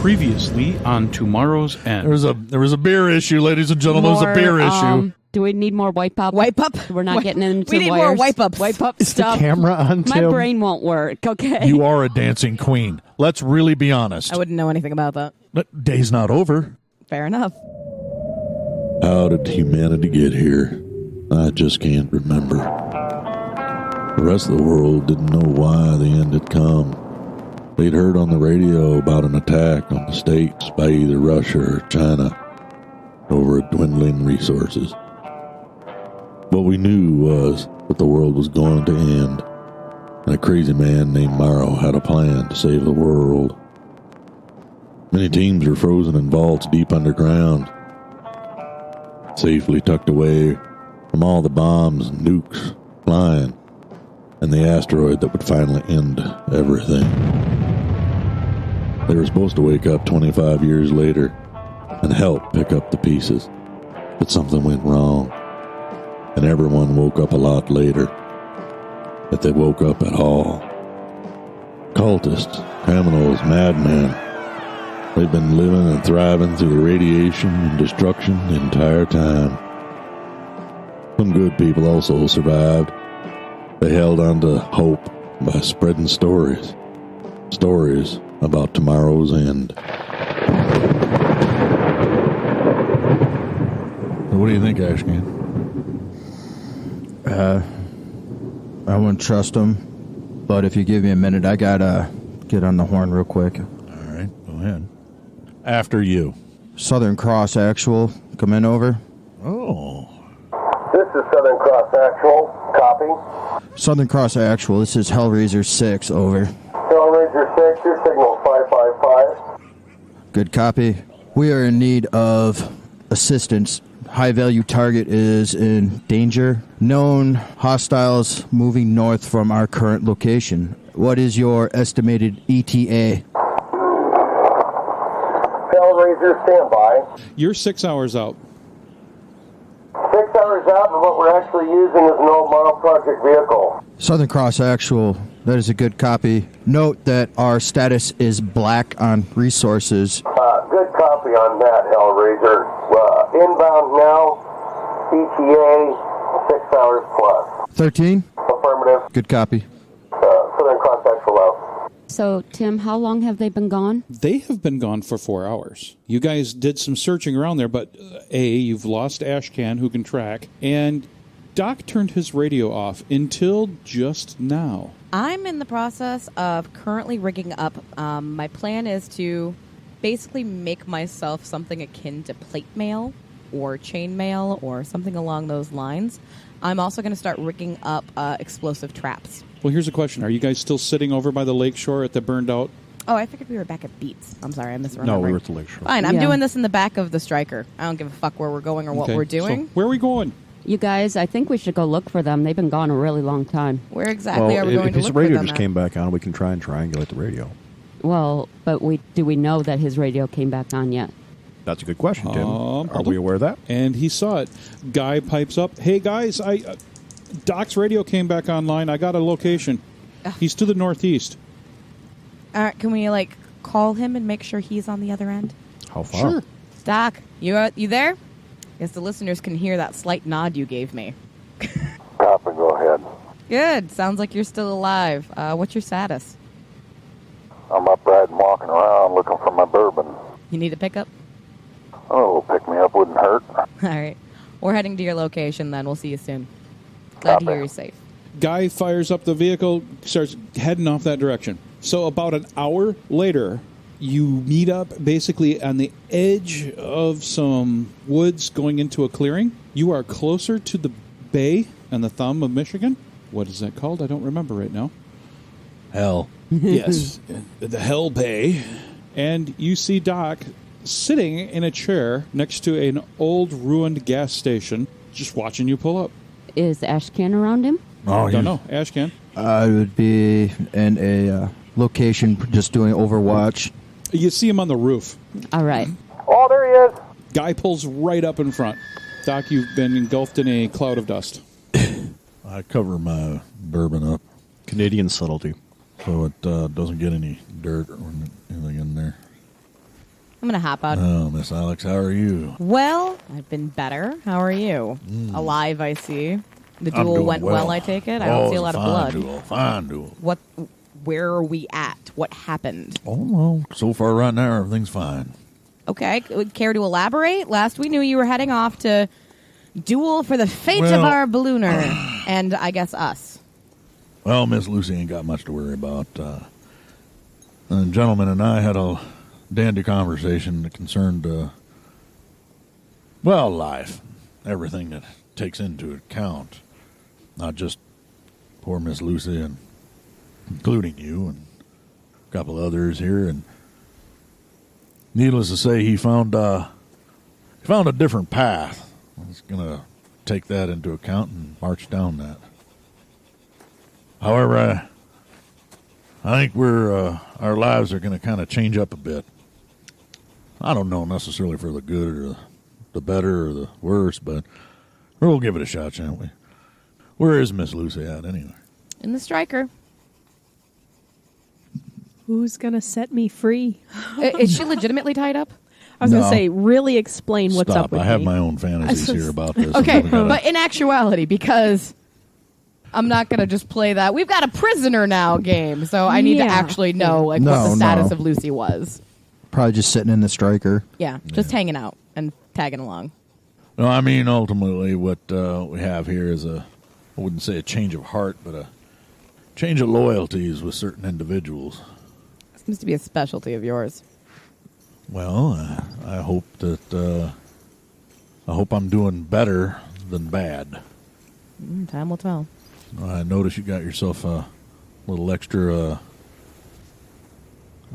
Previously on Tomorrow's End. There was a beer issue, ladies and gentlemen. There was a beer issue. Do we need more wipe up? Wipe up? We're not getting into We need wires. more wipe ups. Wipe up Is stuff. the camera on, My Tim? brain won't work, okay? You are a dancing queen. Let's really be honest. I wouldn't know anything about that. But day's not over. Fair enough. How did humanity get here? I just can't remember. The rest of the world didn't know why the end had come. They'd heard on the radio about an attack on the states by either Russia or China over dwindling resources. What we knew was that the world was going to end, and a crazy man named Morrow had a plan to save the world. Many teams were frozen in vaults deep underground, safely tucked away from all the bombs and nukes flying, and the asteroid that would finally end everything. They were supposed to wake up 25 years later and help pick up the pieces, but something went wrong, and everyone woke up a lot later, if they woke up at all. Cultists, criminals, madmen, they've been living and thriving through the radiation and destruction the entire time. Some good people also survived. They held on to hope by spreading stories. Stories about tomorrow's end. What do you think, Ashcan? I wouldn't trust him, but if you give me a minute, I gotta get on the horn real quick. All right, go ahead. After you. Southern Cross Actual, come in over. Oh. This is Southern Cross Actual. Copy. Southern Cross Actual, this is Hellraiser 6, over. Hellraiser 6, your signal 555. Good copy. We are in need of assistance. High-value target is in danger. Known hostiles moving north from our current location. What is your estimated ETA? Hellraiser, standby. You're 6 hours out. 6 hours out, and what we're actually using is an old Morrow Project vehicle. Southern Cross Actual, that is a good copy. Note that our status is black on resources. Good copy on that, Hellraiser. Inbound now, ETA 6 hours plus. 13? Affirmative. Good copy. Southern Cross Actual out. So, Tim, how long have they been gone? They have been gone for 4 hours. You guys did some searching around there, but you've lost Ashcan, who can track, and Doc turned his radio off until just now. I'm in the process of currently rigging up. My plan is to basically make myself something akin to plate mail or chain mail or something along those lines. I'm also going to start rigging up explosive traps. Well, here's a question. Are you guys still sitting over by the lakeshore at the burned out? Oh, I figured we were back at Beats. I'm sorry, I misremembered. No, we were at the lakeshore. Fine, I'm Yeah. doing this in the back of the Striker. I don't give a fuck where we're going or what Okay, we're doing. So where are we going? You guys, I think we should go look for them. They've been gone a really long time. Where exactly are we going if to his look for radio them just at? came back on, we can try and triangulate the radio. Well, but do we know that his radio came back on yet? That's a good question, Tim. Are hold we on. aware of that? And he saw it. Guy pipes up, "Hey, guys, Doc's radio came back online. I got a location. He's to the northeast." Can we, call him and make sure he's on the other end? How far? Sure. Doc, you there? Guess the listeners can hear that slight nod you gave me. Copy, go ahead. Good. Sounds like you're still alive. What's your status? I'm upright and walking around looking for my bourbon. You need a pickup? Oh, pick me up wouldn't hurt. All right. We're heading to your location then. We'll see you soon. Glad to hear you're safe. Guy fires up the vehicle, starts heading off that direction. So about an hour later, you meet up basically on the edge of some woods going into a clearing. You are closer to the bay and the thumb of Michigan. What is that called? I don't remember right now. Hell. Yes, the Hell Bay. And you see Doc sitting in a chair next to an old ruined gas station, just watching you pull up. Is Ashcan around him? Oh, Don't know. Ashcan. I would be in a location just doing Overwatch. You see him on the roof. All right. Oh, there he is. Guy pulls right up in front. Doc, you've been engulfed in a cloud of dust. I cover my bourbon up Canadian subtlety. so it doesn't get any dirt or anything in there. I'm going to hop out. Oh, Miss Alex, how are you? Well, I've been better. How are you? Alive, I see. The I'm duel doing went well, I take it. I don't see a lot of blood. Fine duel. Where are we at? What happened? Oh, well, so far right now, everything's fine. Okay, care to elaborate? Last we knew you were heading off to duel for the fate of our ballooner and, I guess, us. Well, Miss Lucy ain't got much to worry about. The gentleman and I had a dandy conversation that concerned, life. Everything that takes into account. Not just poor Miss Lucy, and including you and a couple others here. And needless to say, he found a different path. He's going to take that into account and march down that. However, I think our lives are going to kind of change up a bit. I don't know necessarily for the good or the better or the worse, but we'll give it a shot, shan't we? Where is Miss Lucy at anyway? In the striker. Who's going to set me free? Is she legitimately tied up? I was going to say, really explain what's up with I have me. my own fantasies here about this. Okay, but in actuality, because I'm not going to just play that. We've got a prisoner now game, so I need to actually know what the status of Lucy was. Probably just sitting in the striker. Yeah, just hanging out and tagging along. No, I mean, ultimately what we have here is I wouldn't say a change of heart, but a change of loyalties with certain individuals. Seems to be a specialty of yours. Well, I hope that I'm doing better than bad. Time will tell. I notice you got yourself a little extra.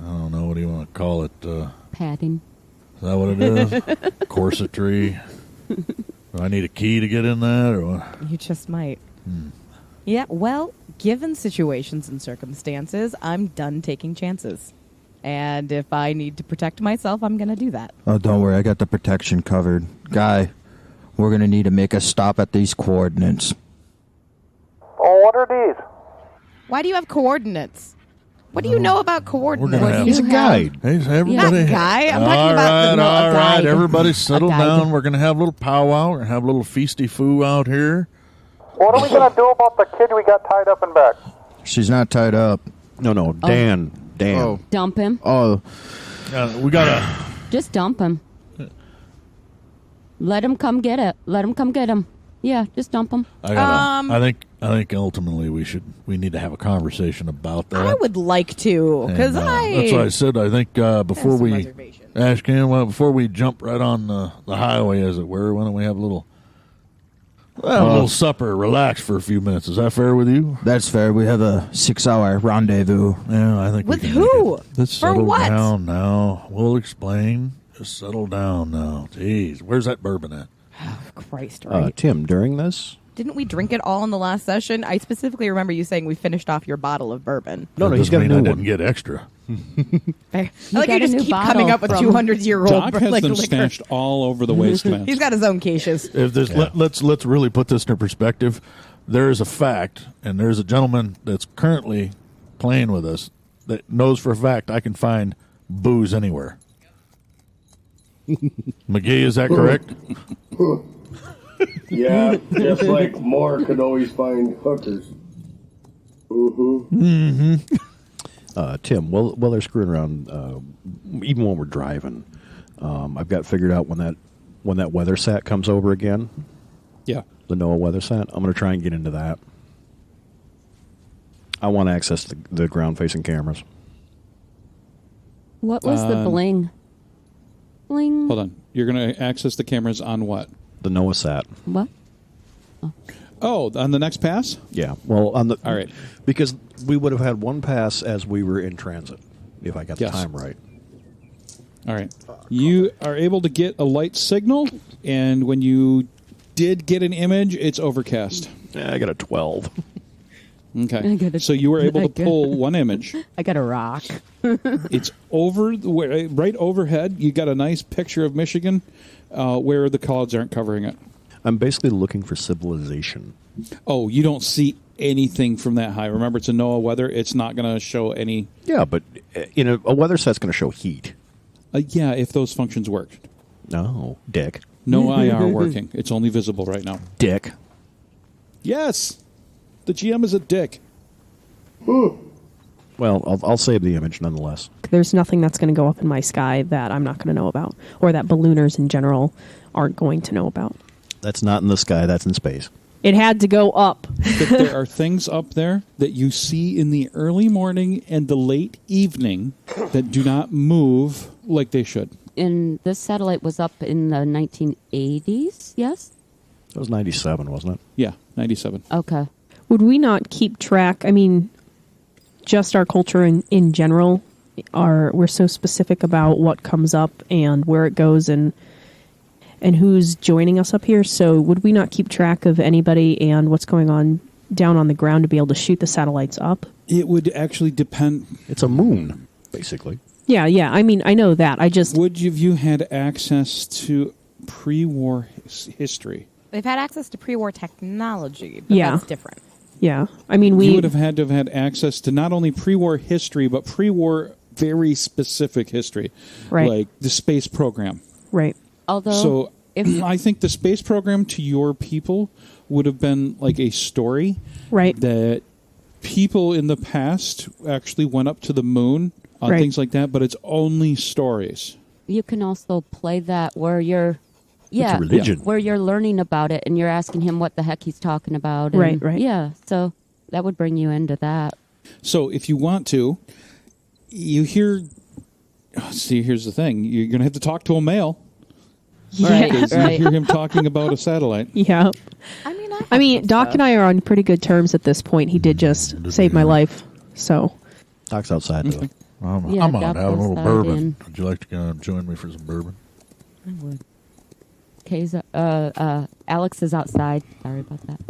I don't know, what do you want to call it? Padding. Is that what it is? Corsetry. Do I need a key to get in that, or what? You just might. Yeah, well, given situations and circumstances, I'm done taking chances. And if I need to protect myself, I'm going to do that. Oh, don't worry. I got the protection covered. Guy, we're going to need to make a stop at these coordinates. Oh, what are these? Why do you have coordinates? What do you know about coordinates? He's a guide. Hey, everybody. Not guy. I'm all talking about all a right. guide. Everybody settle A guide. down. We're going to have a little powwow. We're going to have a little feasty foo out here. What are we going to do about the kid we got tied up in back? She's not tied up. No, Dan. Dan. Oh. Dump him. Oh, We got to... Just dump him. Let him come get it. Let him come get him. Yeah, just dump him. I think ultimately we need to have a conversation about that. I would like to, because that's what I said. I think before we before we jump right on the highway, as it were, why don't we have a little supper, relax for a few minutes? Is that fair with you? that's fair. We have a 6-hour rendezvous. Yeah, I think With we can who? make it. Let's For settle what? down now. We'll explain. Just settle down now. Jeez, where's that bourbon at? Christ, right? Tim, during this? Didn't we drink it all in the last session? I specifically remember you saying we finished off your bottle of bourbon. No, That he's doesn't got a mean new I one. didn't get extra. I like got you a just new keep bottle coming up with from- 200-year-old Doc has like them liquor. stashed all over the wasteland. He's got his own caches. If there's, let's really put this into perspective. There is a fact, and there's a gentleman that's currently playing with us that knows for a fact I can find booze anywhere. McGee, is that correct? Yeah, just like Moore could always find hookers. Tim, while they're screwing around, even when we're driving, I've got figured out when that weather sat comes over again, Yeah. the NOAA weather sat, I'm going to try and get into that. I want to access the ground-facing cameras. What was the bling? Bling. Hold on. You're going to access the cameras on what? The NOAA sat. What? Oh, on the next pass? Yeah. Well, on the All right. because we would have had one pass as we were in transit, if I got the Yes. time right. All right. You are able to get a light signal, and when you did get an image, it's overcast. Yeah, I got a 12. Okay. So you were able to pull one image. I got a rock. It's right overhead. You got a nice picture of Michigan where the clouds aren't covering it. I'm basically looking for civilization. Oh, you don't see anything from that high. Remember, it's a NOAA weather. It's not going to show any. Yeah, but a weather set's going to show heat. Yeah, if those functions worked. No, dick. No IR working. It's only visible right now. Dick. Yes! The GM is a dick. Well, I'll save the image nonetheless. There's nothing that's going to go up in my sky that I'm not going to know about, or that ballooners in general aren't going to know about. That's not in the sky, that's in space. It had to go up. But there are things up there that you see in the early morning and the late evening that do not move like they should. And this satellite was up in the 1980s, yes? It was 97, wasn't it? Yeah, 97. Okay. Would we not keep track? I mean, just our culture in general, we're so specific about what comes up and where it goes and who's joining us up here. So would we not keep track of anybody and what's going on down on the ground to be able to shoot the satellites up? It would actually depend. It's a moon, basically. Yeah. I mean, I know that. Would you had access to pre-war history? They've had access to pre-war technology, but that's different. Yeah. I mean, you would have had to have had access to not only pre-war history, but pre-war very specific history. Right. Like the space program. Right. Although, I think the space program to your people would have been like a story. Right. That people in the past actually went up to the moon on things like that, but it's only stories. You can also play that where you're... Yeah, it's a religion. Where you're learning about it and you're asking him what the heck he's talking about. And, right. Yeah, so that would bring you into that. So if you want to, you hear... See, here's the thing. You're going to have to talk to a male. Yeah. Right. You hear him talking about a satellite. Yeah. I mean, Doc and I are on pretty good terms at this point. He did just save my life. So. Doc's outside, though. I'm on. Have a little bourbon. Would you like to join me for some bourbon? I would. Alex is outside. Sorry about that.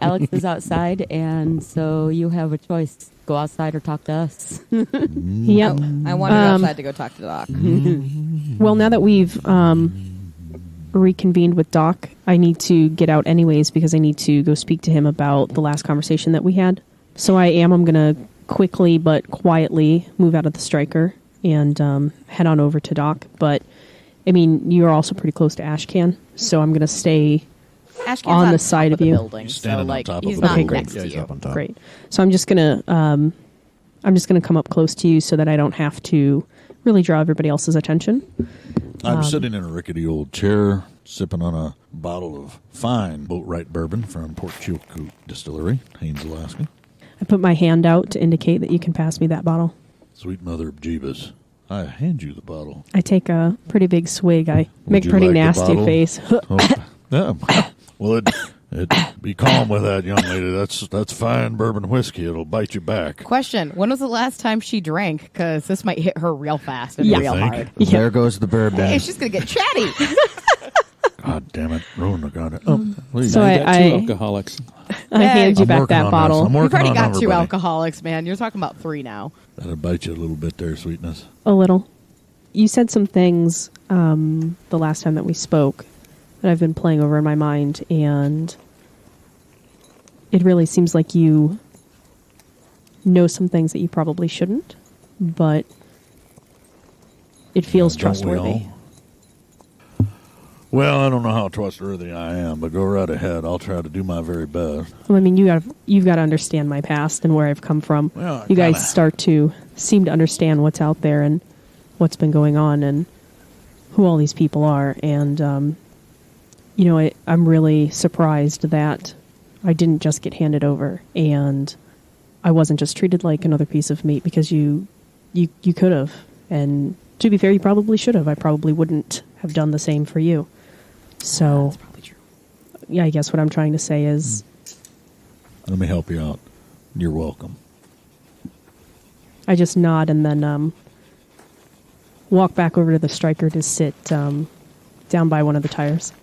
Alex is outside, and so you have a choice. Go outside or talk to us. Yep. I wanted outside to go talk to Doc. Well, now that we've reconvened with Doc, I need to get out anyways because I need to go speak to him about the last conversation that we had. So I'm going to quickly but quietly move out of the Striker and head on over to Doc. But, I mean, you're also pretty close to Ashcan, so I'm going to stay on the side of you. Building, so like he's not next to you. Great. So I'm just gonna come up close to you so that I don't have to really draw everybody else's attention. I'm sitting in a rickety old chair, sipping on a bottle of fine Boatwright bourbon from Port Chilkoot Distillery, Haines, Alaska. I put my hand out to indicate that you can pass me that bottle. Sweet mother of Jeebus, I hand you the bottle. I take a pretty big swig. I make a you pretty like the nasty bottle? face. Yeah. Well, be calm with that, young lady. That's fine bourbon whiskey. It'll bite you back. Question: when was the last time she drank? Because this might hit her real fast and Yeah. real hard. Yeah. There goes the bourbon. Hey, she's gonna get chatty. God damn it. Ruin the goddamn. Oh, please. So I got I- two alcoholics. I hand you I'm back working that on bottle. this. I'm You've working already on got two everybody. alcoholics, man. You're talking about 3 now. That'll bite you a little bit there, sweetness. A little. You said some things the last time that we spoke that I've been playing over in my mind, and it really seems like you know some things that you probably shouldn't, but it feels Don't we trustworthy. all? Well, I don't know how trustworthy I am, but go right ahead. I'll try to do my very best. Well, I mean, you've got to understand my past and where I've come from. Well, I you guys kinda- start to seem to understand what's out there and what's been going on and who all these people are. And, I'm really surprised that I didn't just get handed over and I wasn't just treated like another piece of meat because you could have. And to be fair, you probably should have. I probably wouldn't have done the same for you. So, That's probably true. yeah, I guess what I'm trying to say is... Let me help you out. You're welcome. I just nod and then walk back over to the Striker to sit down by one of the tires.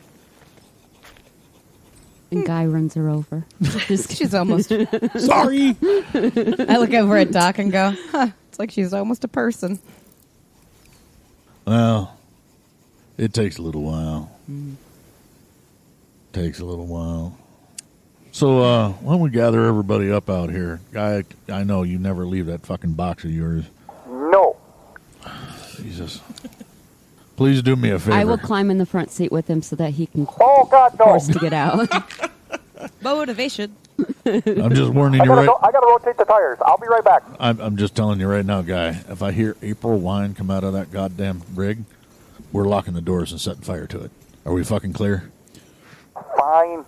And Guy runs her over. She's almost. Sorry. I look over at Doc and go, it's like she's almost a person. Well, it takes a little while. Takes a little while. So, why don't we gather everybody up out here? Guy, I know you never leave that fucking box of yours. No. Jesus. Please do me a favor. I will climb in the front seat with him so that he can Oh, God, no. force to get out. Motivation. I'm just warning you I gotta rotate the tires. I'll be right back. I'm just telling you right now, guy. If I hear April wine come out of that goddamn rig, we're locking the doors and setting fire to it. Are we fucking clear? Fine.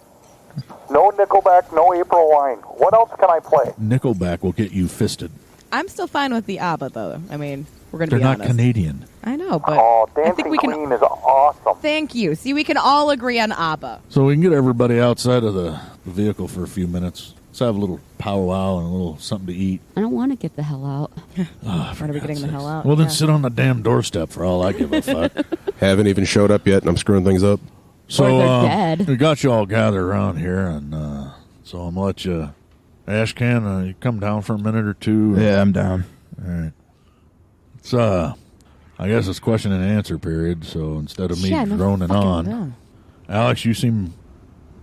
No Nickelback, no April wine. What else can I play? Nickelback will get you fisted. I'm still fine with the ABBA, though. I mean, we're going to They're be not honest. Canadian. I know, but Oh, I Dancing think we can. Queen is awesome. Thank you. See, we can all agree on ABBA. So we can get everybody outside of the vehicle for a few minutes. Let's have a little powwow and a little something to eat. I don't want to get the hell out. When are we getting the hell out? Well, then Yeah. sit on the damn doorstep for all I give a fuck. Haven't even showed up yet, and I'm screwing things up. So Or they're dead. we got you all gathered around here, and so I'm gonna let you, Ashcan, you come down for a minute or two. Yeah, I'm down. All right. It's I guess it's question and answer period. So instead of me Yeah, no droning fucking on, no. Alex, you seem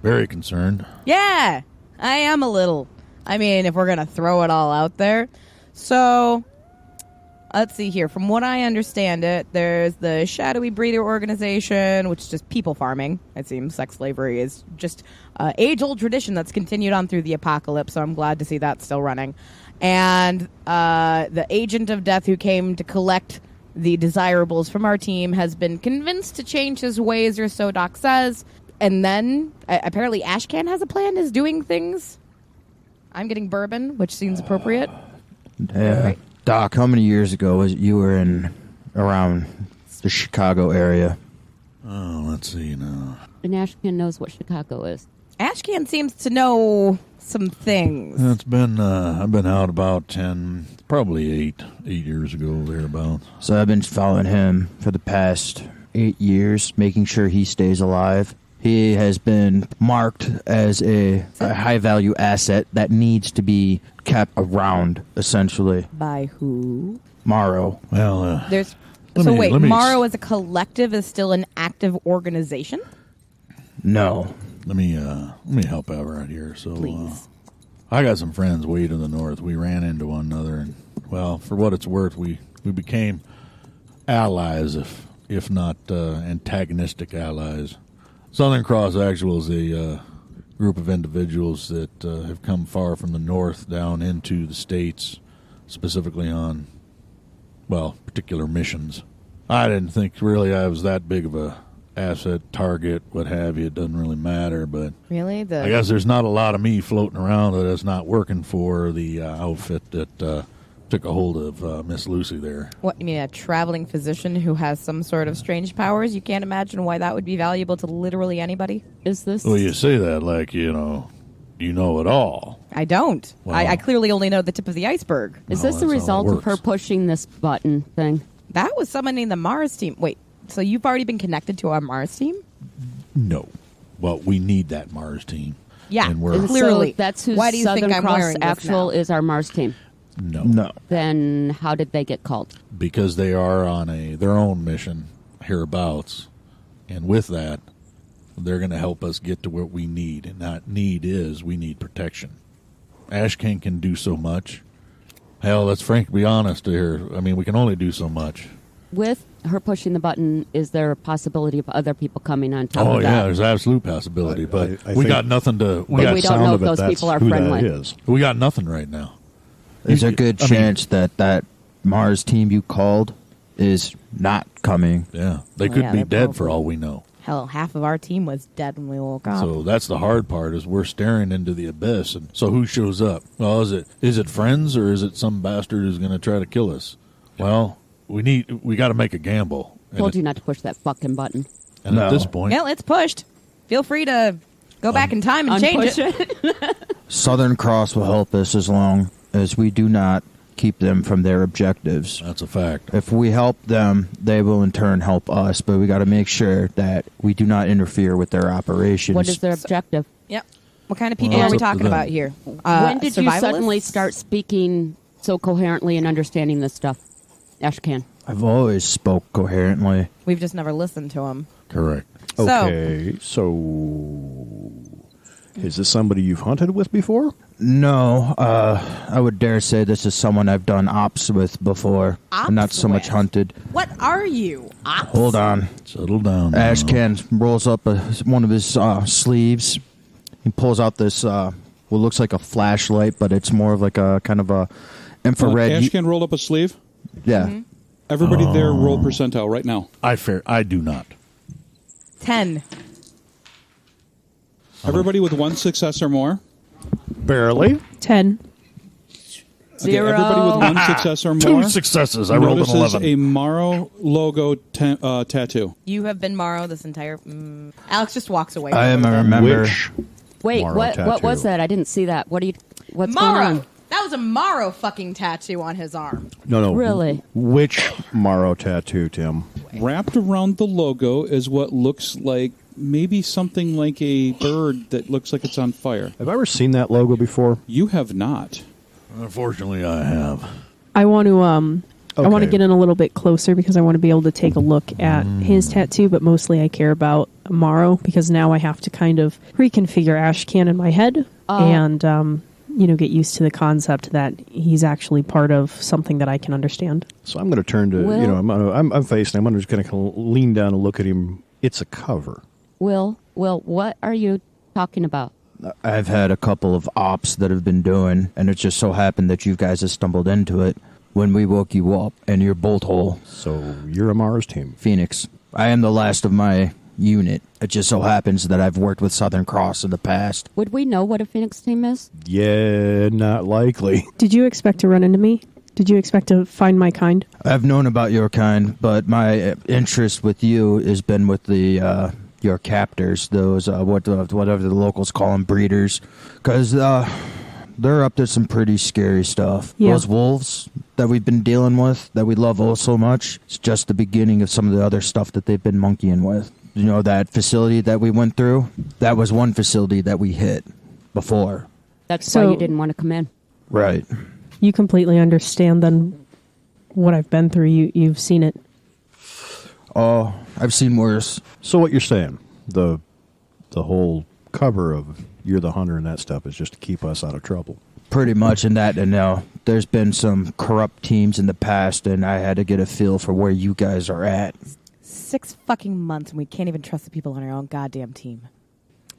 very concerned. Yeah, I am a little. I mean, if we're going to throw it all out there. So, let's see here. From what I understand it, there's the Shadowy Breeder Organization, which is just people farming. It seems sex slavery is just age-old tradition that's continued on through the apocalypse, so I'm glad to see that still running. And the Agent of Death who came to collect the desirables from our team has been convinced to change his ways, or so Doc says. And then, apparently Ashcan has a plan, is doing things. I'm getting bourbon, which seems appropriate. Yeah. Right. Doc, how many years ago was you were in around the Chicago area? Oh, let's see now. And Ashcan knows what Chicago is. Ashcan seems to know some things. It's been I've been out about 10, probably 8 years ago thereabouts. So I've been following him for the past 8 years, making sure he stays alive. He has been marked as a high-value asset that needs to be kept around, essentially. By who? Morrow. Well, There's. Let So me- wait, let me- Morrow as a collective is still an active organization? No. let me help out right here. So Please. I got some friends way to the north. We ran into one another, and well, for what it's worth, we became allies, if not antagonistic allies. Southern Cross Actual is a group of individuals that have come far from the north down into the States, specifically on, well, particular missions. I didn't think really I was that big of a asset, target, what have you. It doesn't really matter, but Really? I guess there's not a lot of me floating around that is not working for the outfit that took a hold of Miss Lucy there. What, you mean a traveling physician who has some sort of strange powers? You can't imagine why that would be valuable to literally anybody? Is this? Well, you say that like, you know it all. I don't. Wow. I clearly only know the tip of the iceberg. Is No, this the that's how it result of her works. pushing this button thing? That was summoning the Mars team. Wait, so you've already been connected to our Mars team? No. Well, we need that Mars team. Yeah, And we're, And Clearly. So that's who Why do you think Southern I'm Cross wearing this Actual now? is our Mars team. no. Then how did they get called? Because they are on their own mission hereabouts. And with that, they're going to help us get to what we need. And that need is we need protection. Ashcan can do so much. Hell, let's frankly be honest here. I mean, we can only do so much. With her pushing the button, is there a possibility of other people coming on top Oh, of yeah, that? there's absolute possibility. But I we think- got nothing to... But we don't know if those that's people are who friendly. That is. We got nothing right now. There's a good I mean- chance that Mars team you called is not coming. Yeah, they Oh, could yeah, be they're dead for probably- all we know. Hell, half of our team was dead when we woke up. So that's the hard part is we're staring into the abyss. And so who shows up? Well, is it friends or is it some bastard who's going to try to kill us? Well, we got to make a gamble. Told you not to push that fucking button. And No. at this point, Well, it's pushed. Feel free to go back in time and change Unpush it. Southern Cross will help us as long as we do not keep them from their objectives. that's a fact. If we help them, they will in turn help us, but we got to make sure that we do not interfere with their operations. What is their objective? Yep. What kind of people Well, are we it's up to talking them. about here? When did you survivalists? suddenly start speaking so coherently and understanding this stuff? Ashcan. I've always spoke coherently. We've just never listened to them. Correct. Okay, so is this somebody you've hunted with before? No, I would dare say this is someone I've done ops with before, and not so much hunted. What are you? Ops? Hold on. Settle down. Ashcan rolls up one of his sleeves. He pulls out this, what looks like a flashlight, but it's more of like a kind of a infrared. Ashcan rolled up a sleeve? Yeah. Mm-hmm. Everybody there roll percentile right now. I do not. 10. Everybody with 1 success or more. Barely. 10. Okay, everybody with 1 success or more. 2 successes. I rolled an notices 11. a Morrow logo tattoo. You have been Morrow this entire... Alex just walks away. I remember. Wait, Morrow what was tattoo? that? I didn't see that. What's Morrow! going on? That was a Morrow fucking tattoo on his arm. No. Really? Which Morrow tattoo, Tim? Wrapped around the logo is what looks like maybe something like a bird that looks like it's on fire. Have I ever seen that logo before? You have not. Unfortunately, I have. I want to I want to Okay. get in a little bit closer because I want to be able to take a look at his tattoo, but mostly I care about Morrow because now I have to kind of reconfigure Ashcan in my head and get used to the concept that he's actually part of something that I can understand. So I'm going to turn to, I'm facing him. I'm just going to lean down and look at him. It's a cover. Will, what are you talking about? I've had a couple of ops that have been doing, and it just so happened that you guys have stumbled into it when we woke you up in your bolt hole. So you're a Mars team. Phoenix. I am the last of my unit. It just so happens that I've worked with Southern Cross in the past. Would we know what a Phoenix team is? Yeah, not likely. Did you expect to run into me? Did you expect to find my kind? I've known about your kind, but my interest with you has been with the your captors, those whatever the locals call them, breeders, because they're up to some pretty scary stuff. Yeah. Those wolves that we've been dealing with, that we love oh so much, it's just the beginning of some of the other stuff that they've been monkeying with. You know, that facility that we went through, that was one facility that we hit before. That's why you didn't want to come in. Right. You completely understand then what I've been through. You've seen it. Oh, I've seen worse. So what you're saying, the whole cover of You're the Hunter and that stuff is just to keep us out of trouble. Pretty much in that, and now there's been some corrupt teams in the past, and I had to get a feel for where you guys are at. 6 fucking months and we can't even trust the people on our own goddamn team.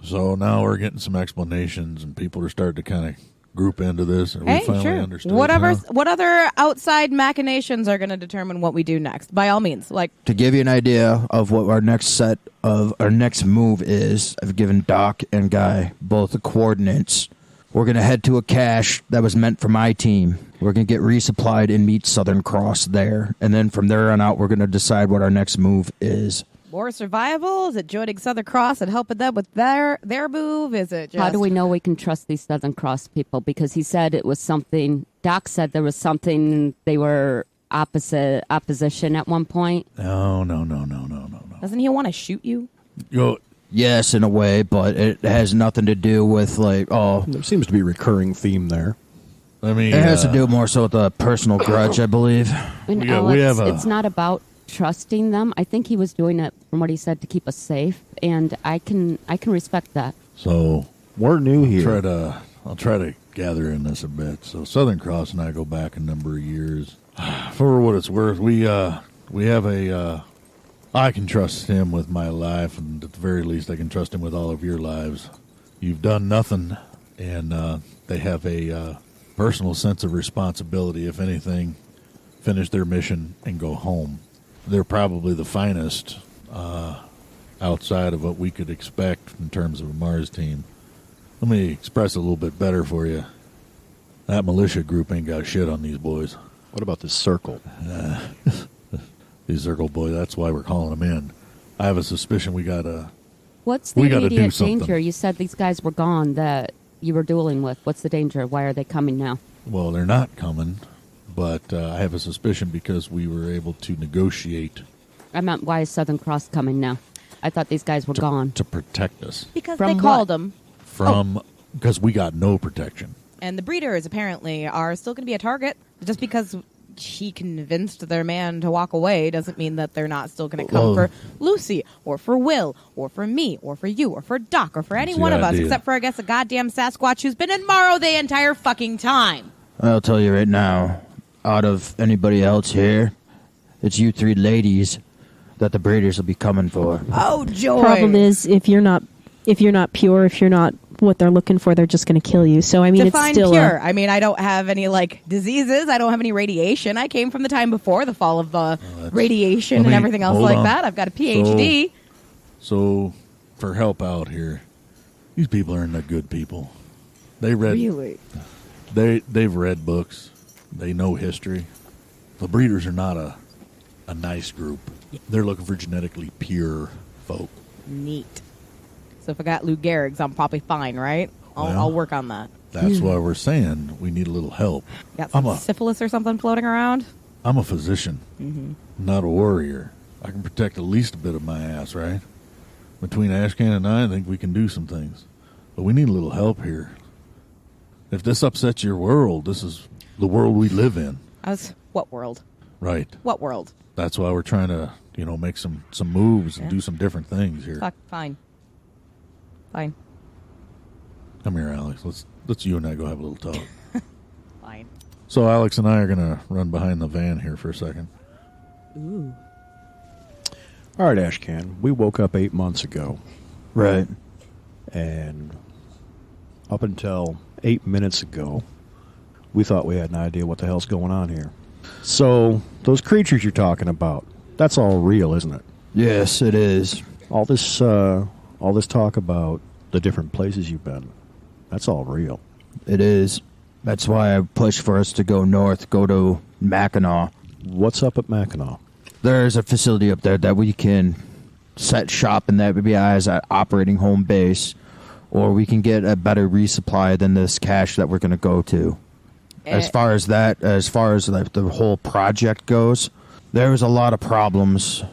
So now we're getting some explanations, and people are starting to kind of group into this, and Hey, we finally sure. understood. What huh? other outside machinations are going to determine what we do next? By all means, To give you an idea of what our next move is, I've given Doc and Guy both the coordinates. We're going to head to a cache that was meant for my team. We're going to get resupplied and meet Southern Cross there. And then from there on out, we're going to decide what our next move is. more survival? Is it joining Southern Cross and helping them with their move? Is it just... How do we know we can trust these Southern Cross people? Because he said it was something, Doc said there was something, they were opposition at one point. No. Doesn't he want to shoot you? Yes, in a way, but it has nothing to do with, There seems to be a recurring theme there. I mean, it has to do more so with a personal grudge, I believe. And Alex, it's not about trusting them. I think he was doing it, from what he said, to keep us safe, and I can respect that. So we're new here. I'll try to gather in this a bit. So Southern Cross and I go back a number of years. For what it's worth, we have a. I can trust him with my life, and at the very least, I can trust him with all of your lives. You've done nothing, and they have a personal sense of responsibility. If anything, finish their mission and go home. They're probably the finest outside of what we could expect in terms of a Mars team. Let me express it a little bit better for you. That militia group ain't got shit on these boys. What about this circle? These circle boys, that's why we're calling them in. I have a suspicion we got to What's the do immediate something. danger? You said these guys were gone that you were dueling with. What's the danger? Why are they coming now? Well, they're not coming, but I have a suspicion because we were able to negotiate I meant, why is Southern Cross coming now? I thought these guys were gone. to protect us Because From they what? called them. because we got no protection. And the breeders apparently are still going to be a target just because he convinced their man to walk away doesn't mean that they're not still going to come for Lucy or for Will or for me or for you or for Doc or for any one of us except for, I guess, a goddamn Sasquatch who's been in Morrow the entire fucking time. I'll tell you right now, out of anybody else here, it's you three ladies that the breeders will be coming for. Oh, joy. Problem is, if you're not pure, if you're not what they're looking for, they're just going to kill you. So I mean, Define it's still pure. I mean, I don't have any diseases. I don't have any radiation. I came from the time before the fall of the radiation and everything else like that. I've got a PhD. So, for help out here, these people aren't the good people. They read. Really? They've read books. They know history. The breeders are not a nice group. They're looking for genetically pure folk. Neat. So if I got Lou Gehrig's, I'm probably fine, right? I'll work on that. That's why we're saying we need a little help. Got some syphilis or something floating around? I'm a physician, not a warrior. I can protect at least a bit of my ass, right? Between Ashcan and I think we can do some things. But we need a little help here. If this upsets your world, this is the world we live in. What world? Right. What world? That's why we're trying to, make some moves and do some different things here. Fuck, fine. Fine. Come here, Alex. Let's you and I go have a little talk. Fine. So Alex and I are going to run behind the van here for a second. Ooh. All right, Ashcan. We woke up 8 months ago. Right. And up until 8 minutes ago, we thought we had an idea what the hell's going on here. So, those creatures you're talking about, that's all real, isn't it? Yes, it is. All this talk about the different places you've been, that's all real. It is. That's why I push for us to go north, go to Mackinac. What's up at Mackinac? There's a facility up there that we can set shop, and that would be as an operating home base, or we can get a better resupply than this cache that we're going to go to. As far as the whole project goes, there was a lot of problems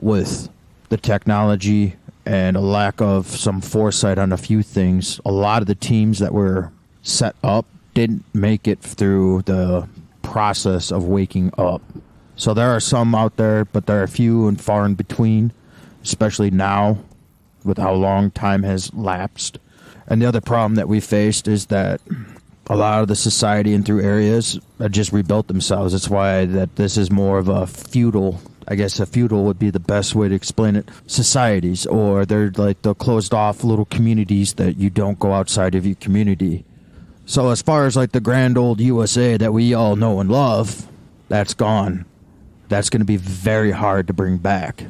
with the technology and a lack of some foresight on a few things. A lot of the teams that were set up didn't make it through the process of waking up. So there are some out there, but there are few and far in between, especially now with how long time has lapsed. And the other problem that we faced is that a lot of the society in through areas just rebuilt themselves. That's why that this is more of a feudal, I guess a feudal would be the best way to explain it, societies, or they're like the closed off little communities that you don't go outside of your community. So as far as like the grand old USA that we all know and love, that's gone. That's going to be very hard to bring back.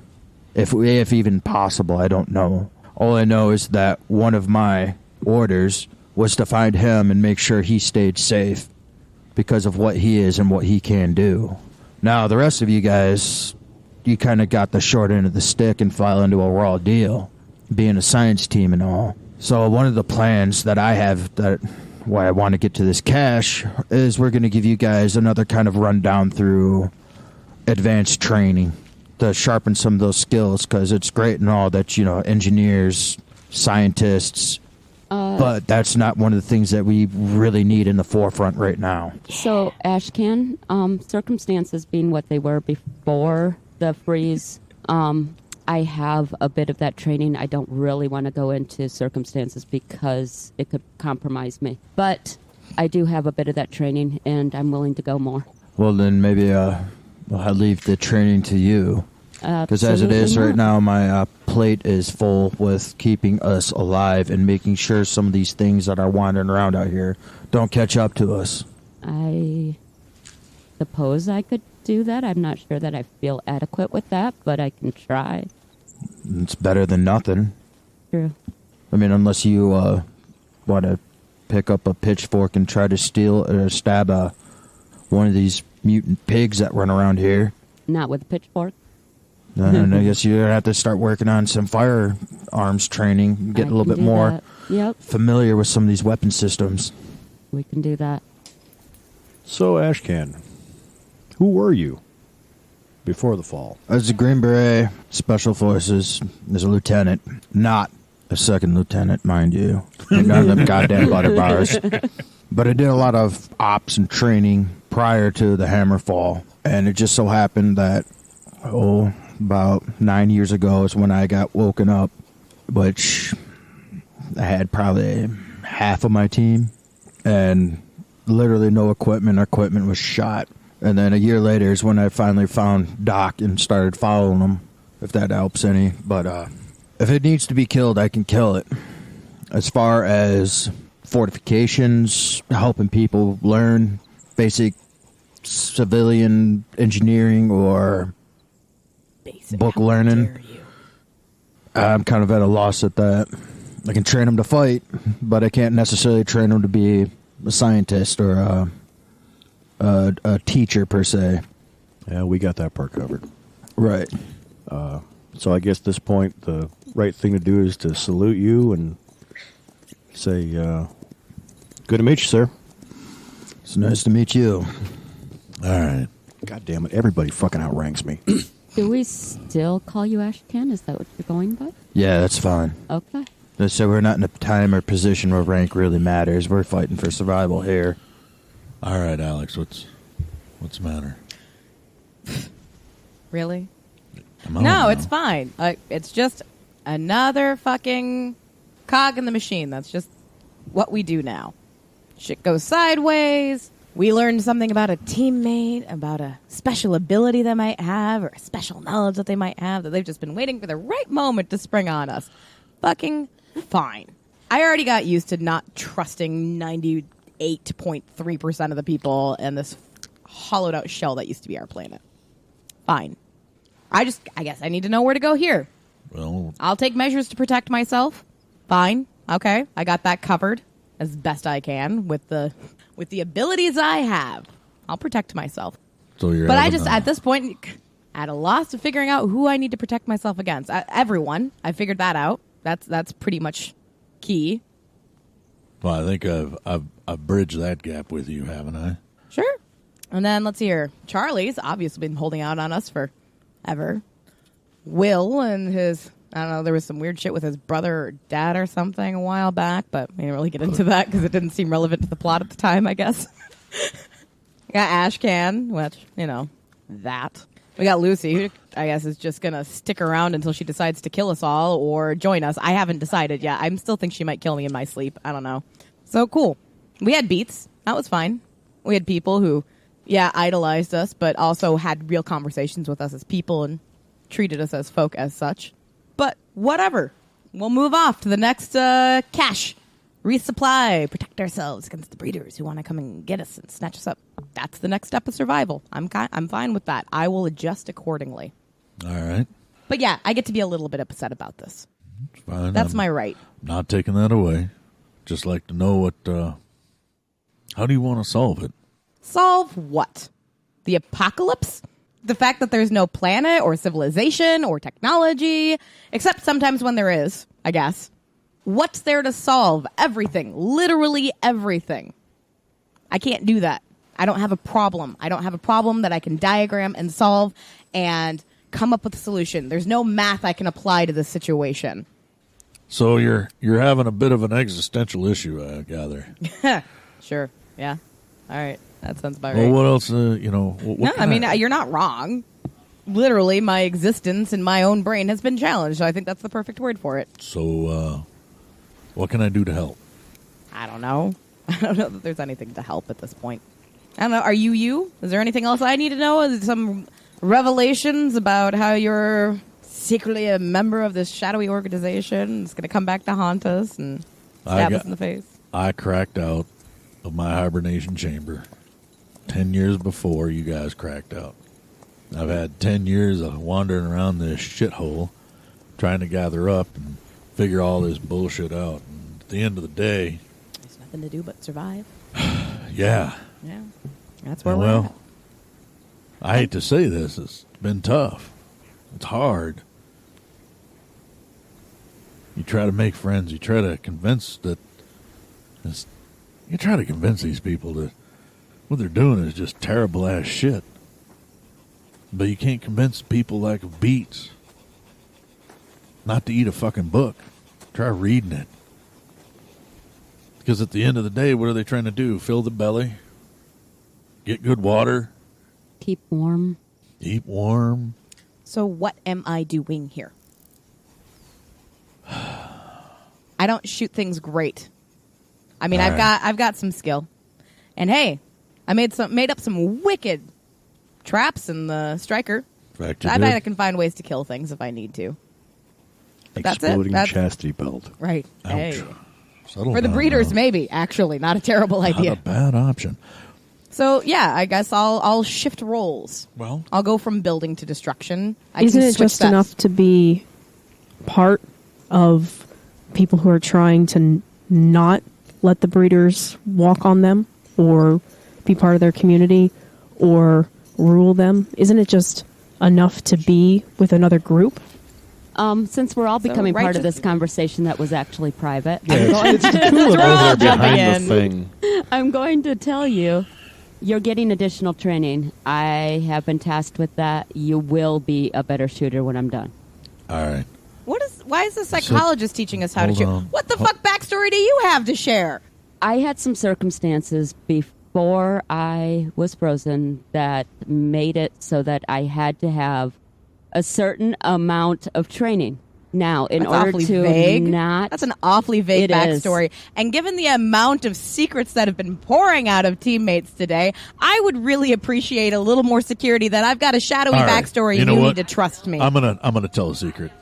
If even possible, I don't know. All I know is that one of my orders was to find him and make sure he stayed safe because of what he is and what he can do. Now, the rest of you guys, you kind of got the short end of the stick and fell into a raw deal, being a science team and all. So one of the plans that I have, that why I want to get to this cache, is we're going to give you guys another kind of rundown through advanced training to sharpen some of those skills, because it's great and all that, engineers, scientists, but that's not one of the things that we really need in the forefront right now. So, Ashcan, circumstances being what they were before the freeze, I have a bit of that training. I don't really want to go into circumstances because it could compromise me. But I do have a bit of that training, and I'm willing to go more. Well, then maybe I'll leave the training to you. Because as it is right now, my plate is full with keeping us alive and making sure some of these things that are wandering around out here don't catch up to us. I suppose I could do that. I'm not sure that I feel adequate with that, but I can try. It's better than nothing. True. I mean, unless you want to pick up a pitchfork and try to steal or stab one of these mutant pigs that run around here. Not with a pitchfork. And I guess you have to start working on some firearms training, get a little bit more familiar with some of these weapon systems. We can do that. So, Ashcan, who were you before the fall? I was a Green Beret, Special Forces, as a lieutenant. Not a second lieutenant, mind you. None of them goddamn butter bars. But I did a lot of ops and training prior to the hammer fall. And it just so happened that, about 9 years ago is when I got woken up, which I had probably half of my team and literally no equipment. Our equipment was shot. And then a year later is when I finally found Doc and started following him, if that helps any. But if it needs to be killed, I can kill it. As far as fortifications, helping people learn basic civilian engineering or Basic. book How learning, dare you. I'm kind of at a loss at that. I can train them to fight, but I can't necessarily train them to be a scientist or a teacher per se. Yeah, we got that part covered. Right. So I guess at this point, the right thing to do is to salute you and say, good to meet you, sir. It's nice to meet you. All right. God damn it, everybody fucking outranks me. Do we still call you Ashcan? Is that what you're going by? Yeah, that's fine. Okay. So we're not in a time or position where rank really matters. We're fighting for survival here. All right, Alex, what's the matter? Really? Come on No, now. it's fine. It's just another fucking cog in the machine. That's just what we do now. Shit goes sideways. We learn something about a teammate, about a special ability they might have, or a special knowledge that they might have that they've just been waiting for the right moment to spring on us. Fucking fine. I already got used to not trusting 98.3% of the people in this hollowed out shell that used to be our planet. Fine. I guess I need to know where to go here. Well, I'll take measures to protect myself. Fine. Okay. I got that covered as best I can with the abilities I have. I'll protect myself. so you're. But I having just, a- at this point, at a loss of figuring out who I need to protect myself against. Everyone. I figured that out. That's pretty much key. Well, I think I've bridged that gap with you, haven't I? Sure. And then let's see here. Charlie's obviously been holding out on us forever. Will and his, I don't know, there was some weird shit with his brother or dad or something a while back, but we didn't really get into that because it didn't seem relevant to the plot at the time, I guess. We got Ashcan, which, that. We got Lucy, who I guess is just going to stick around until she decides to kill us all or join us. I haven't decided yet. I still think she might kill me in my sleep. I don't know. So cool. We had beats. That was fine. We had people who, idolized us, but also had real conversations with us as people and treated us as folk as such. But whatever. We'll move off to the next cache. Resupply. Protect ourselves against the breeders who want to come and get us and snatch us up. That's the next step of survival. I'm fine with that. I will adjust accordingly. All right. But yeah, I get to be a little bit upset about this. It's fine. That's I'm my right. not taking that away. Just like to know what. How do you want to solve it? Solve what? The apocalypse? The fact that there's no planet or civilization or technology, except sometimes when there is, I guess. What's there to solve? Everything. Literally everything. I can't do that. I don't have a problem. I don't have a problem that I can diagram and solve and come up with a solution. There's no math I can apply to this situation. So you're having a bit of an existential issue, I gather. Sure. Yeah. All right. That sounds about Well, right. what else? What No, I mean, kind of- you're not wrong. Literally, my existence in my own brain has been challenged, so I think that's the perfect word for it. So, what can I do to help? I don't know. I don't know that there's anything to help at this point. I don't know. Are you? Is there anything else I need to know? Is there some revelations about how you're secretly a member of this shadowy organization? It's going to come back to haunt us and stab us in the face. I cracked out of my hibernation chamber 10 years before you guys cracked out. I've had 10 years of wandering around this shithole trying to gather up and figure all this bullshit out. And at the end of the day, There's nothing to do but survive. yeah. Yeah. That's where we're Well, at. I hate to say this, it's been tough. It's hard. You try to make friends. You try to convince you try to convince these people that what they're doing is just terrible ass shit. But you can't convince people like beats not to eat a fucking book. Try reading it. Because at the end of the day, what are they trying to do? Fill the belly? get good water, Keep warm. eat warm. So what am I doing here? I don't shoot things great. I mean, I've got some skill, and hey, I made up some wicked traps in the striker. Fact I bet I can find ways to kill things if I need to. But that's it. Exploding chastity belt. Right. Ouch. Hey. Settle For the down breeders, now. maybe. Actually, not a terrible idea. Not a bad option. So yeah, I guess I'll shift roles. Well, I'll go from building to destruction. Isn't it just enough to be part of people who are trying to not let the breeders walk on them or be part of their community or rule them? Isn't it just enough to be with another group? Since we're all becoming part of righteous- this conversation that was actually private, It's the cooler over there behind the thing. I'm going to tell you, you're getting additional training. I have been tasked with that. You will be a better shooter when I'm done. all right. Why is the psychologist teaching us how to hold shoot? on. What the fuck backstory do you have to share? I had some circumstances before I was frozen that made it so that I had to have a certain amount of training. Now, in That's order awfully to vague. not... That's an awfully vague It is. backstory. And given the amount of secrets that have been pouring out of teammates today, I would really appreciate a little more security that I've got a shadowy All right. backstory You and know you what? need to trust me. I'm gonna tell a secret.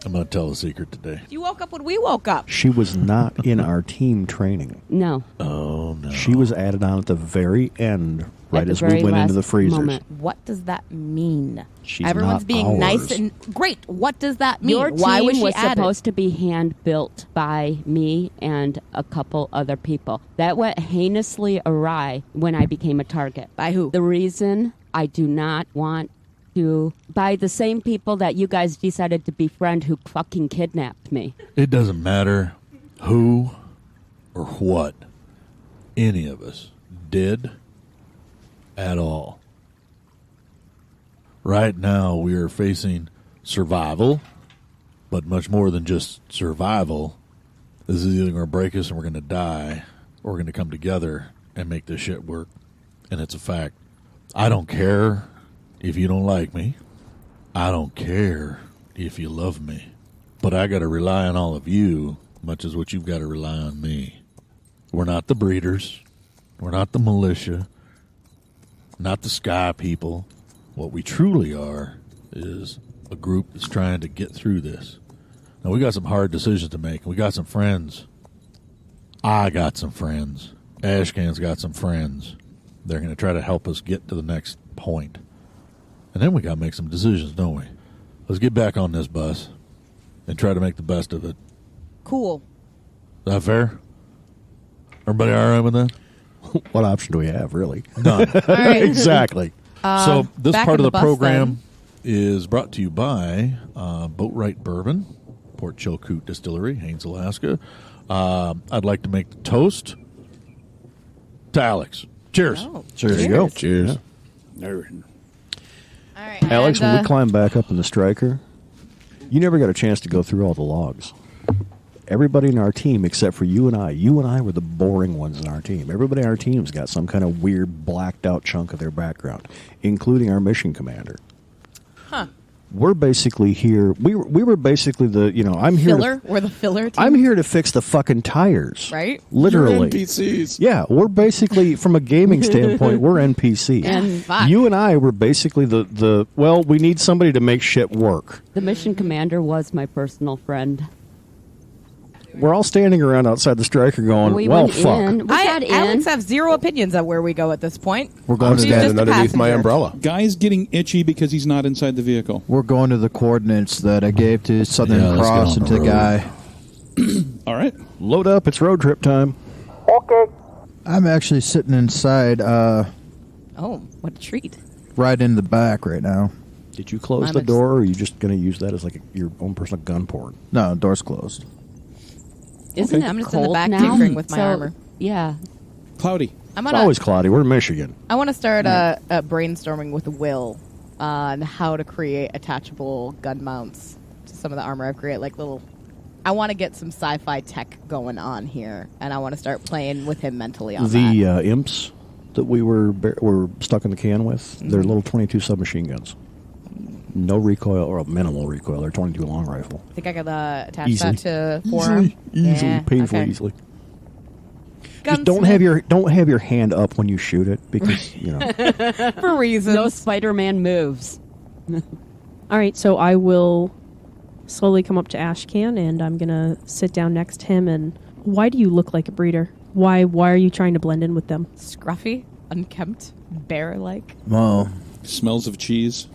I'm gonna tell a secret today. You woke up when we woke up. She was not in our team training. No. Oh no. She was added on at the very end, right At the as we very went into last the freezers. moment. What does that mean? She's Everyone's not being nice ours. and great. What does that mean? Your Why team was she was added? supposed to be hand-built by me and a couple other people. That went heinously awry when I became a target. By who? The reason I do not want to... By the same people that you guys decided to befriend who fucking kidnapped me. It doesn't matter who or what any of us did at all. Right now, we are facing survival, but much more than just survival. This is either going to break us and we're going to die, or we're going to come together and make this shit work. And it's a fact. I don't care if you don't like me. I don't care if you love me. But I got to rely on all of you, much as what you've got to rely on me. We're not the breeders. We're not the militia. Not the sky people. What we truly are is a group that's trying to get through this. Now, we got some hard decisions to make. We got some friends. I got some friends. Ashcan's got some friends. They're going to try to help us get to the next point. And then we got to make some decisions, don't we? Let's get back on this bus and try to make the best of it. Cool. Is that fair? Everybody all right with that? What option do we have, really? None. All right. Exactly. So this back part in of the the bus, program is brought to you by Boatwright Bourbon, Port Chilkoot Distillery, Haines, Alaska. I'd like to make the toast to Alex. Cheers. Oh, There you go. Cheers. All right. Alex, and, when we climb back up in the striker, you never got a chance to go through all the logs. Everybody in our team, except for you and I were the boring ones in our team. Everybody in our team's got some kind of weird blacked out chunk of their background, including our mission commander. Huh. We're basically here. We were basically the, I'm here. filler. We're the filler team. I'm here to fix the fucking tires. Right? Literally. NPCs. Yeah, we're basically, from a gaming standpoint, we're NPCs. And Fuck. You and I were basically well, we need somebody to make shit work. the mission commander was my personal friend. We're all standing around outside the striker going, We well, went fuck. in. We got in. Alex have zero opinions on where we go at this point. We're going to She's that. just Standing a underneath my passenger. umbrella. Guy's getting itchy because he's not inside the vehicle. We're going to the coordinates that I gave to Southern Yeah, let's get Cross on and the to road. Guy. All right. Load up, it's road trip time. I'm actually sitting inside, Oh, what a treat. right in the back right now. Did you close I'm the ex- door, or are you just going to use that as like your own personal gun port? No, door's closed. Isn't it I'm just cold in the back now? tinkering with my So, armor. Yeah. Cloudy. I'm It's gonna. always cloudy. We're in Michigan. I want to start brainstorming with Will on how to create attachable gun mounts to some of the armor I've created. Like little. I want to get some sci-fi tech going on here, and I want to start playing with him mentally on that. The imps that we were stuck in the can with, they're little 22 submachine guns. No recoil or a minimal recoil. They're 22 long rifle. I think I could attach Easily. that to forearm. Easily, painfully okay. easily. Just don't have your hand up when you shoot it because for reasons. No Spider-Man moves. All right, so I will slowly come up to Ashcan, and I'm going to sit down next to him. And why do you look like a breeder? Why are you trying to blend in with them? Scruffy, unkempt, bear-like. Well, Smells of cheese.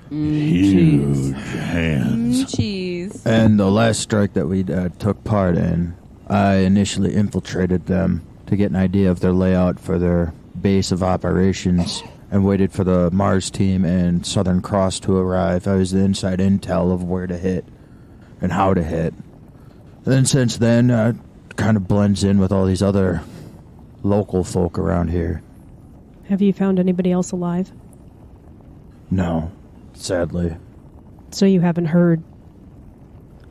Huge hands. Cheese. and the last strike that we took part in, I initially infiltrated them to get an idea of their layout for their base of operations and waited for the Mars team and Southern Cross to arrive. I was the inside intel of where to hit and how to hit. Then since then, kind of blends in with all these other local folk around here. Have you found anybody else alive? No, sadly. So you haven't heard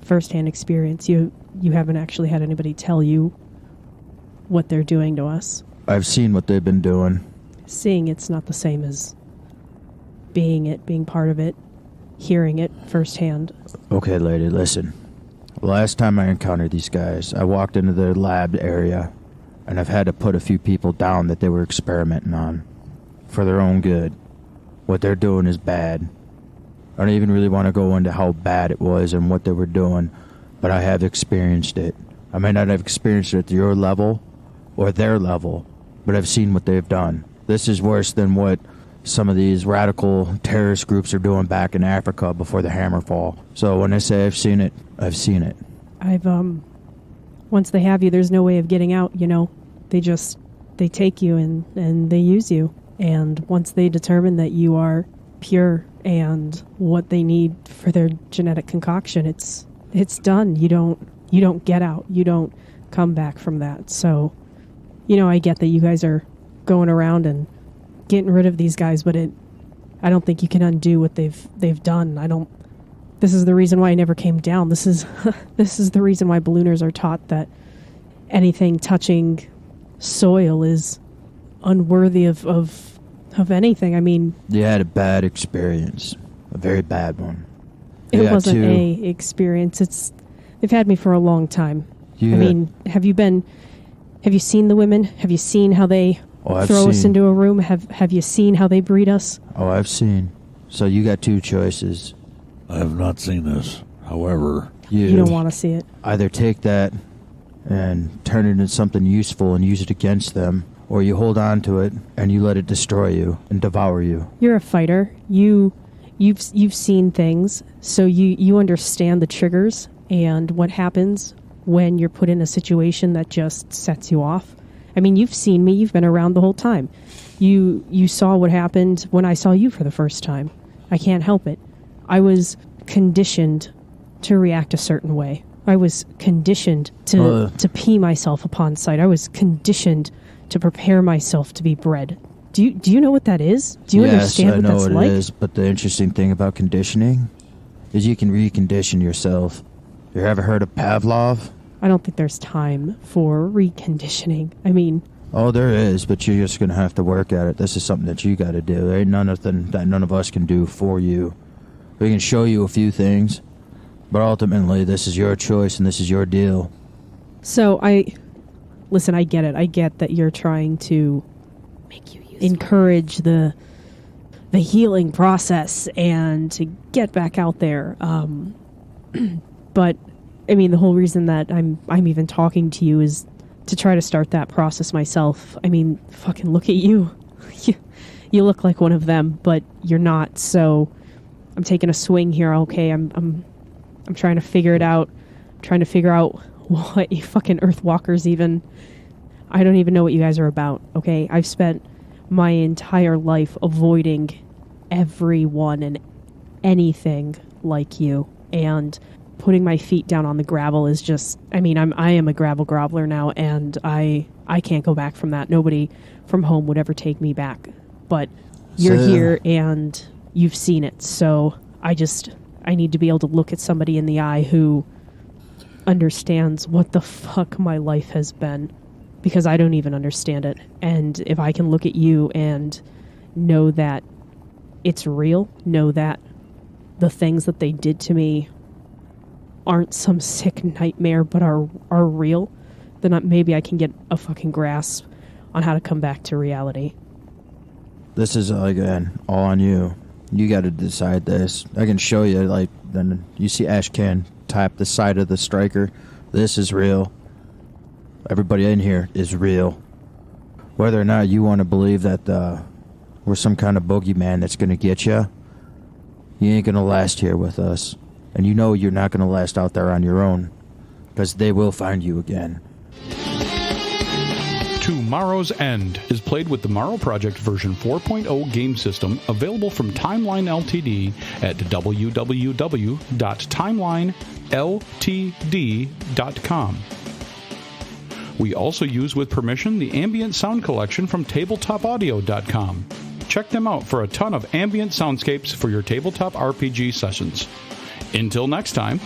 firsthand experience. You haven't actually had anybody tell you what they're doing to us. I've seen what they've been doing. Seeing it's not the same as being part of it, hearing it firsthand. Okay, lady, listen. Last time I encountered these guys, I walked into their lab area, and I've had to put a few people down that they were experimenting on for their own good. What they're doing is bad. I don't even really want to go into how bad it was and what they were doing, but I have experienced it. I may not have experienced it at your level or their level, but I've seen what they've done. This is worse than what some of these radical terrorist groups are doing back in Africa before the Hammerfall. So when I say I've seen it, I've seen it. Once they have you, there's no way of getting out, They take you and they use you. And once they determine that you are pure and what they need for their genetic concoction, it's done. You don't get out. You don't come back from that. So, I get that you guys are going around and getting rid of these guys, but I don't think you can undo what they've done. This is the reason why I never came down. This is the reason why ballooners are taught that anything touching soil is unworthy of anything. I mean, You had a bad experience. A very bad one. it Yeah, wasn't too. a experience. They've had me for a long time. You I had- mean, have you seen the women? Have you seen how they Oh, I've throw us seen. into a room? Have you seen how they breed us? Oh, I've seen. So you got two choices. I have not seen this. However, You don't want to see it. Either take that and turn it into something useful and use it against them, or you hold on to it and you let it destroy you and devour you. You're a fighter. You've seen things, so you understand the triggers and what happens when you're put in a situation that just sets you off. I mean, you've seen me. You've been around the whole time. You saw what happened when I saw you for the first time. I can't help it. I was conditioned to react a certain way. I was conditioned to pee myself upon sight. I was conditioned to prepare myself to be bred. Do you know what that is? Do you understand what that's I know like? what it is, but the interesting thing about conditioning is you can recondition yourself. You ever heard of Pavlov? I don't think there's time for reconditioning. I mean, Oh, there is, but you're just going to have to work at it. This is something that you got to do. There ain't nothing that none of us can do for you. We can show you a few things, but ultimately this is your choice and this is your deal. so I get it. I get that you're trying to make you encourage the healing process and to get back out there. But I mean, the whole reason that I'm even talking to you is to try to start that process myself. I mean, fucking look at you. You look like one of them, but you're not. So I'm taking a swing here. Okay, I'm trying to figure it out. I'm trying to figure out what you fucking Earthwalkers even. I don't even know what you guys are about. Okay, I've spent my entire life avoiding everyone and anything like you, and putting my feet down on the gravel is just, I mean, I am a gravel groveler now, and I can't go back from that. Nobody from home would ever take me back. But you're here and you've seen it, so I need to be able to look at somebody in the eye who understands what the fuck my life has been. because I don't even understand it. And if I can look at you and know that it's real, know that the things that they did to me aren't some sick nightmare but are real, then maybe I can get a fucking grasp on how to come back to reality. This is, again, all on you. You got to decide this. I can show you, like, then you see Ashcan tap the side of the striker. This is real. Everybody in here is real. Whether or not you want to believe that we're some kind of boogeyman that's going to get you, you ain't going to last here with us. And you know you're not going to last out there on your own, because they will find you again. To Morrow's End is played with the Morrow Project version 4.0 game system, available from Timeline Ltd at www.timelineltd.com. We also use with permission the ambient sound collection from tabletopaudio.com. Check them out for a ton of ambient soundscapes for your tabletop RPG sessions. Until next time.